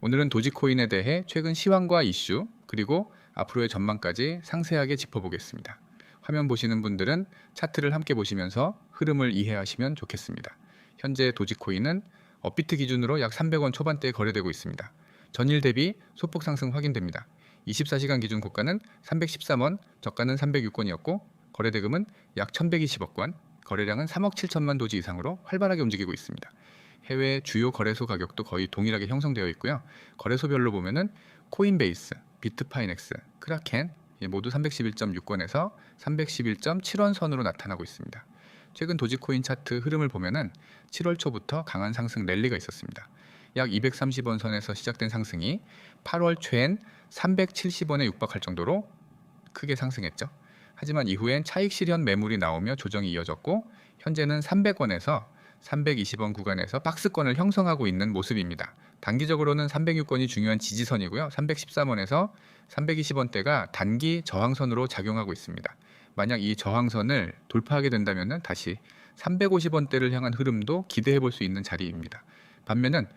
오늘은 도지코인에 대해 최근 시황과 이슈, 그리고 앞으로의 전망까지 상세하게 짚어보겠습니다. 화면 보시는 분들은 차트를 함께 보시면서 흐름을 이해하시면 좋겠습니다. 현재 도지코인은 업비트 기준으로 약 300원 초반대에 거래되고 있습니다. 전일 대비 소폭 상승 확인됩니다. 24시간 기준 고가는 313원, 저가는 306원이었고 거래대금은 약 1120억 원, 거래량은 3억 7천만 도지 이상으로 활발하게 움직이고 있습니다. 해외 주요 거래소 가격도 거의 동일하게 형성되어 있고요. 거래소별로 보면은 코인베이스, 비트파이넥스, 크라켄 모두 311.6원에서 311.7원 선으로 나타나고 있습니다. 최근 도지코인 차트 흐름을 보면은 7월 초부터 강한 상승 랠리가 있었습니다. 약 230원 선에서 시작된 상승이 8월 초엔 370원에 육박할 정도로 크게 상승했죠. 하지만 이후엔 차익 실현 매물이 나오며 조정이 이어졌고 현재는 300원에서 320원 구간에서 박스권을 형성하고 있는 모습입니다. 단기적으로는 306원이 중요한 지지선이고요. 313원에서 320원대가 단기 저항선으로 작용하고 있습니다. 만약 이 저항선을 돌파하게 된다면 다시 350원대를 향한 흐름도 기대해 볼 수 있는 자리입니다. 반면은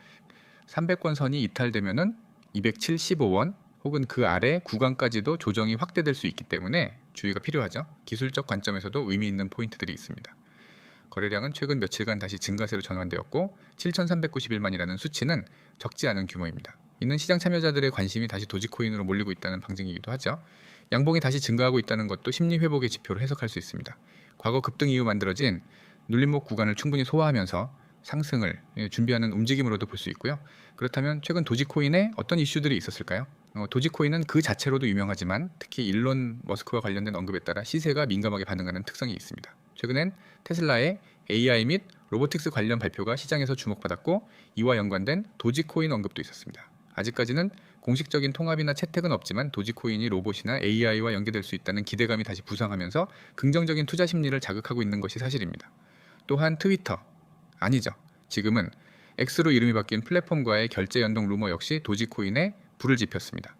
300권 선이 이탈되면은 275원 혹은 그 아래 구간까지도 조정이 확대될 수 있기 때문에 주의가 필요하죠. 기술적 관점에서도 의미 있는 포인트들이 있습니다. 거래량은 최근 며칠간 다시 증가세로 전환되었고 7,391만이라는 수치는 적지 않은 규모입니다. 이는 시장 참여자들의 관심이 다시 도지코인으로 몰리고 있다는 방증이기도 하죠. 양봉이 다시 증가하고 있다는 것도 심리 회복의 지표로 해석할 수 있습니다. 과거 급등 이후 만들어진 눌림목 구간을 충분히 소화하면서 상승을 준비하는 움직임으로도 볼 수 있고요. 그렇다면 최근 도지코인에 어떤 이슈들이 있었을까요? 도지코인은 그 자체로도 유명하지만 특히 일론 머스크와 관련된 언급에 따라 시세가 민감하게 반응하는 특성이 있습니다. 최근엔 테슬라의 AI 및 로보틱스 관련 발표가 시장에서 주목받았고 이와 연관된 도지코인 언급도 있었습니다. 아직까지는 공식적인 통합이나 채택은 없지만 도지코인이 로봇이나 AI와 연계될 수 있다는 기대감이 다시 부상하면서 긍정적인 투자 심리를 자극하고 있는 것이 사실입니다. 또한 트위터, 아니죠. 지금은 X로 이름이 바뀐 플랫폼과의 결제 연동 루머 역시 도지코인에 불을 지폈습니다.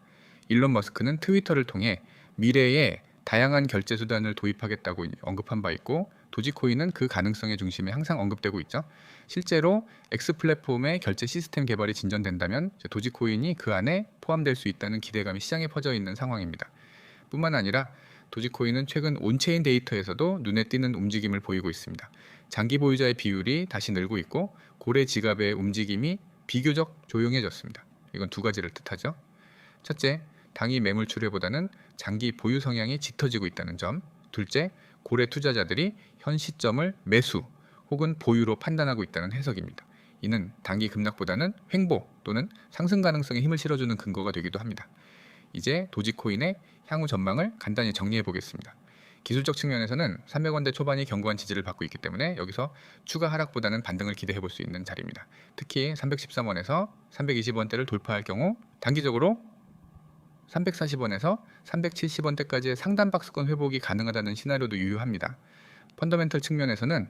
일론 머스크는 트위터를 통해 미래에 다양한 결제 수단을 도입하겠다고 언급한 바 있고 도지코인은 그 가능성의 중심에 항상 언급되고 있죠. 실제로 X 플랫폼의 결제 시스템 개발이 진전된다면 도지코인이 그 안에 포함될 수 있다는 기대감이 시장에 퍼져 있는 상황입니다. 뿐만 아니라 도지코인은 최근 온체인 데이터에서도 눈에 띄는 움직임을 보이고 있습니다. 장기 보유자의 비율이 다시 늘고 있고 고래 지갑의 움직임이 비교적 조용해졌습니다. 이건 두 가지를 뜻하죠. 첫째, 당위 매물 출회보다는 장기 보유 성향이 짙어지고 있다는 점. 둘째, 고래 투자자들이 현 시점을 매수 혹은 보유로 판단하고 있다는 해석입니다. 이는 단기 급락보다는 횡보 또는 상승 가능성에 힘을 실어주는 근거가 되기도 합니다. 이제 도지코인의 향후 전망을 간단히 정리해 보겠습니다. 기술적 측면에서는 300원대 초반이 견고한 지지를 받고 있기 때문에 여기서 추가 하락보다는 반등을 기대해 볼 수 있는 자리입니다. 특히 313원에서 320원대를 돌파할 경우 단기적으로 340원에서 370원대까지의 상단 박스권 회복이 가능하다는 시나리오도 유효합니다. 펀더멘털 측면에서는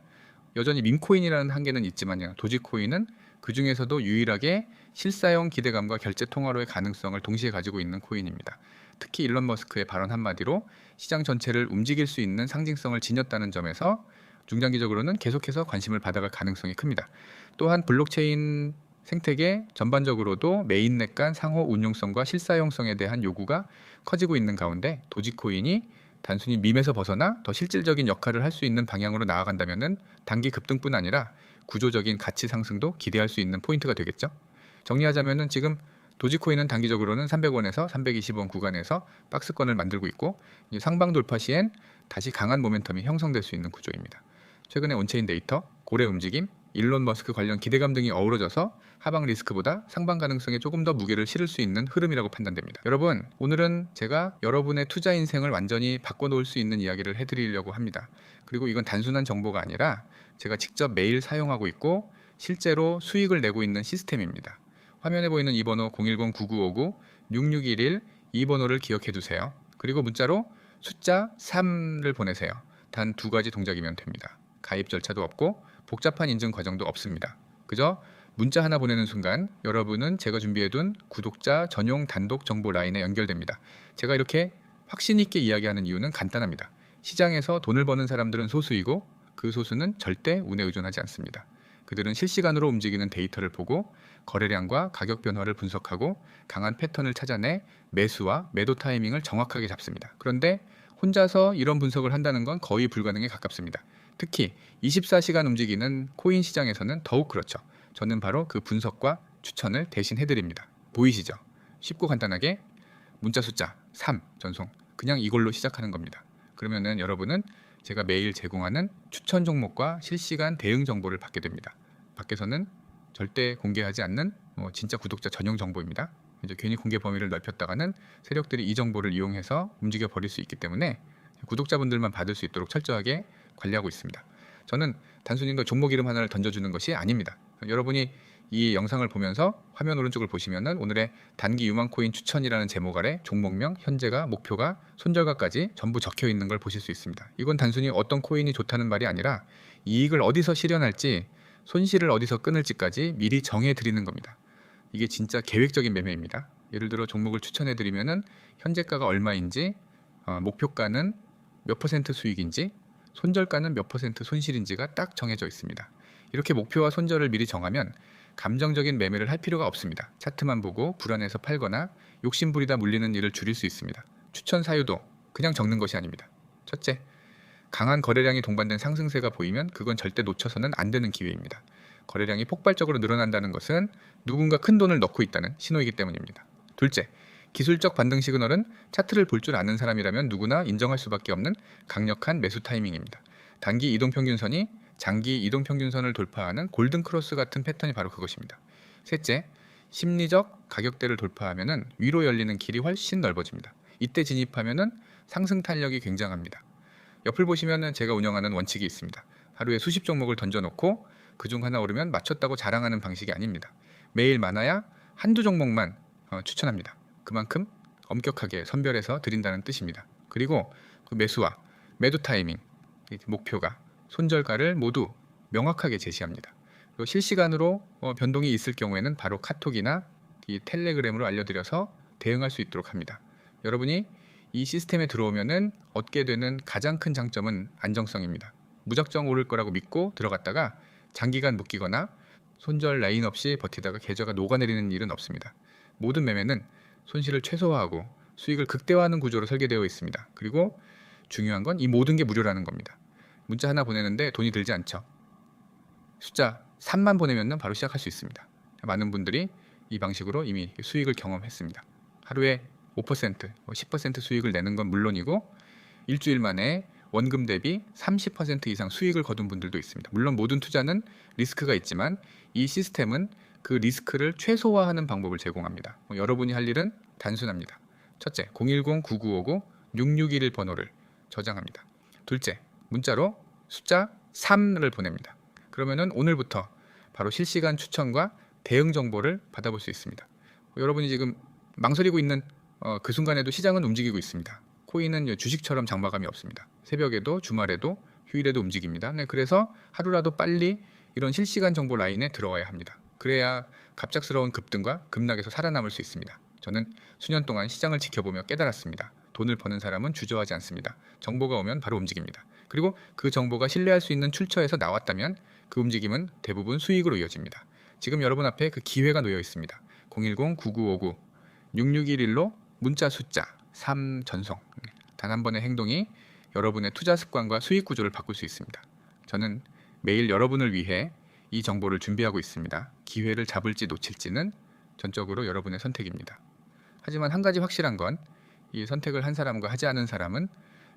여전히 밈코인이라는 한계는 있지만요. 도지코인은 그 중에서도 유일하게 실사용 기대감과 결제 통화로의 가능성을 동시에 가지고 있는 코인입니다. 특히 일론 머스크의 발언 한마디로 시장 전체를 움직일 수 있는 상징성을 지녔다는 점에서 중장기적으로는 계속해서 관심을 받아갈 가능성이 큽니다. 또한 블록체인 생태계 전반적으로도 메인넷 간 상호 운용성과 실사용성에 대한 요구가 커지고 있는 가운데 도지코인이 단순히 밈에서 벗어나 더 실질적인 역할을 할 수 있는 방향으로 나아간다면 단기 급등뿐 아니라 구조적인 가치 상승도 기대할 수 있는 포인트가 되겠죠. 정리하자면 지금 도지코인은 단기적으로는 300원에서 320원 구간에서 박스권을 만들고 있고 상방 돌파 시엔 다시 강한 모멘텀이 형성될 수 있는 구조입니다. 최근에 온체인 데이터, 고래 움직임, 일론 머스크 관련 기대감 등이 어우러져서 하방 리스크보다 상방 가능성에 조금 더 무게를 실을 수 있는 흐름이라고 판단됩니다. 여러분, 오늘은 제가 여러분의 투자 인생을 완전히 바꿔놓을 수 있는 이야기를 해드리려고 합니다. 그리고 이건 단순한 정보가 아니라 제가 직접 매일 사용하고 있고 실제로 수익을 내고 있는 시스템입니다. 화면에 보이는 이 번호 010-9959-6611 이 번호를 기억해 두세요. 그리고 문자로 숫자 3를 보내세요. 단 두 가지 동작이면 됩니다. 가입 절차도 없고 복잡한 인증 과정도 없습니다. 그저 문자 하나 보내는 순간 여러분은 제가 준비해둔 구독자 전용 단독 정보 라인에 연결됩니다. 제가 이렇게 확신 있게 이야기하는 이유는 간단합니다. 시장에서 돈을 버는 사람들은 소수이고 그 소수는 절대 운에 의존하지 않습니다. 그들은 실시간으로 움직이는 데이터를 보고 거래량과 가격 변화를 분석하고 강한 패턴을 찾아내 매수와 매도 타이밍을 정확하게 잡습니다. 그런데 혼자서 이런 분석을 한다는 건 거의 불가능에 가깝습니다. 특히 24시간 움직이는 코인 시장에서는 더욱 그렇죠. 저는 바로 그 분석과 추천을 대신 해드립니다. 보이시죠? 쉽고 간단하게 문자 숫자 3 전송, 그냥 이걸로 시작하는 겁니다. 그러면은 여러분은 제가 매일 제공하는 추천 종목과 실시간 대응 정보를 받게 됩니다. 밖에서는 절대 공개하지 않는 진짜 구독자 전용 정보입니다. 이제 괜히 공개 범위를 넓혔다가는 세력들이 이 정보를 이용해서 움직여 버릴 수 있기 때문에 구독자분들만 받을 수 있도록 철저하게 관리하고 있습니다. 저는 단순히 종목 이름 하나를 던져주는 것이 아닙니다. 여러분이 이 영상을 보면서 화면 오른쪽을 보시면은 오늘의 단기 유망 코인 추천이라는 제목 아래 종목명, 현재가, 목표가, 손절가까지 전부 적혀 있는 걸 보실 수 있습니다. 이건 단순히 어떤 코인이 좋다는 말이 아니라 이익을 어디서 실현할지, 손실을 어디서 끊을지까지 미리 정해 드리는 겁니다. 이게 진짜 계획적인 매매입니다. 예를 들어 종목을 추천해 드리면은 현재가가 얼마인지, 목표가는 몇 퍼센트 수익인지, 손절가는 몇 퍼센트 손실인지가 딱 정해져 있습니다. 이렇게 목표와 손절을 미리 정하면 감정적인 매매를 할 필요가 없습니다. 차트만 보고 불안해서 팔거나 욕심부리다 물리는 일을 줄일 수 있습니다. 추천 사유도 그냥 적는 것이 아닙니다. 첫째, 강한 거래량이 동반된 상승세가 보이면 그건 절대 놓쳐서는 안 되는 기회입니다. 거래량이 폭발적으로 늘어난다는 것은 누군가 큰 돈을 넣고 있다는 신호이기 때문입니다. 둘째, 기술적 반등 시그널은 차트를 볼 줄 아는 사람이라면 누구나 인정할 수밖에 없는 강력한 매수 타이밍입니다. 단기 이동평균선이 장기 이동평균선을 돌파하는 골든크로스 같은 패턴이 바로 그것입니다. 셋째, 심리적 가격대를 돌파하면 위로 열리는 길이 훨씬 넓어집니다. 이때 진입하면 상승 탄력이 굉장합니다. 옆을 보시면 제가 운영하는 원칙이 있습니다. 하루에 수십 종목을 던져놓고 그중 하나 오르면 맞췄다고 자랑하는 방식이 아닙니다. 매일 많아야 한두 종목만 추천합니다. 그만큼 엄격하게 선별해서 드린다는 뜻입니다. 그리고 그 매수와 매도 타이밍, 목표가, 손절가를 모두 명확하게 제시합니다. 그리고 실시간으로 변동이 있을 경우에는 바로 카톡이나 이 텔레그램으로 알려드려서 대응할 수 있도록 합니다. 여러분이 이 시스템에 들어오면은 얻게 되는 가장 큰 장점은 안정성입니다. 무작정 오를 거라고 믿고 들어갔다가 장기간 묶이거나 손절 라인 없이 버티다가 계좌가 녹아내리는 일은 없습니다. 모든 매매는 손실을 최소화하고 수익을 극대화하는 구조로 설계되어 있습니다. 그리고 중요한 건 이 모든 게 무료라는 겁니다. 문자 하나 보내는데 돈이 들지 않죠. 숫자 3만 보내면 바로 시작할 수 있습니다. 많은 분들이 이 방식으로 이미 수익을 경험했습니다. 하루에 5%, 10% 수익을 내는 건 물론이고 일주일 만에 원금 대비 30% 이상 수익을 거둔 분들도 있습니다. 물론 모든 투자는 리스크가 있지만 이 시스템은 그 리스크를 최소화하는 방법을 제공합니다. 여러분이 할 일은 단순합니다. 첫째, 010-9959-6611 번호를 저장합니다. 둘째, 문자로 숫자 3을 보냅니다. 그러면은 오늘부터 바로 실시간 추천과 대응 정보를 받아볼 수 있습니다. 여러분이 지금 망설이고 있는 그 순간에도 시장은 움직이고 있습니다. 코인은 주식처럼 장마감이 없습니다. 새벽에도 주말에도 휴일에도 움직입니다. 네, 그래서 하루라도 빨리 이런 실시간 정보 라인에 들어와야 합니다. 그래야 갑작스러운 급등과 급락에서 살아남을 수 있습니다. 저는 수년 동안 시장을 지켜보며 깨달았습니다. 돈을 버는 사람은 주저하지 않습니다. 정보가 오면 바로 움직입니다. 그리고 그 정보가 신뢰할 수 있는 출처에서 나왔다면 그 움직임은 대부분 수익으로 이어집니다. 지금 여러분 앞에 그 기회가 놓여 있습니다. 010-9959-6611로 문자 숫자 3 전송. 단 한 번의 행동이 여러분의 투자 습관과 수익 구조를 바꿀 수 있습니다. 저는 매일 여러분을 위해 이 정보를 준비하고 있습니다. 기회를 잡을지 놓칠지는 전적으로 여러분의 선택입니다. 하지만 한 가지 확실한 건 이 선택을 한 사람과 하지 않은 사람은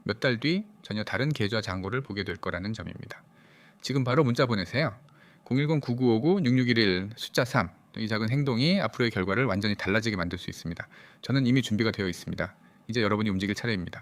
몇 달 뒤 전혀 다른 계좌 잔고를 보게 될 거라는 점입니다. 지금 바로 문자 보내세요. 010-9959-6611 숫자 3. 이 작은 행동이 앞으로의 결과를 완전히 달라지게 만들 수 있습니다. 저는 이미 준비가 되어 있습니다. 이제 여러분이 움직일 차례입니다.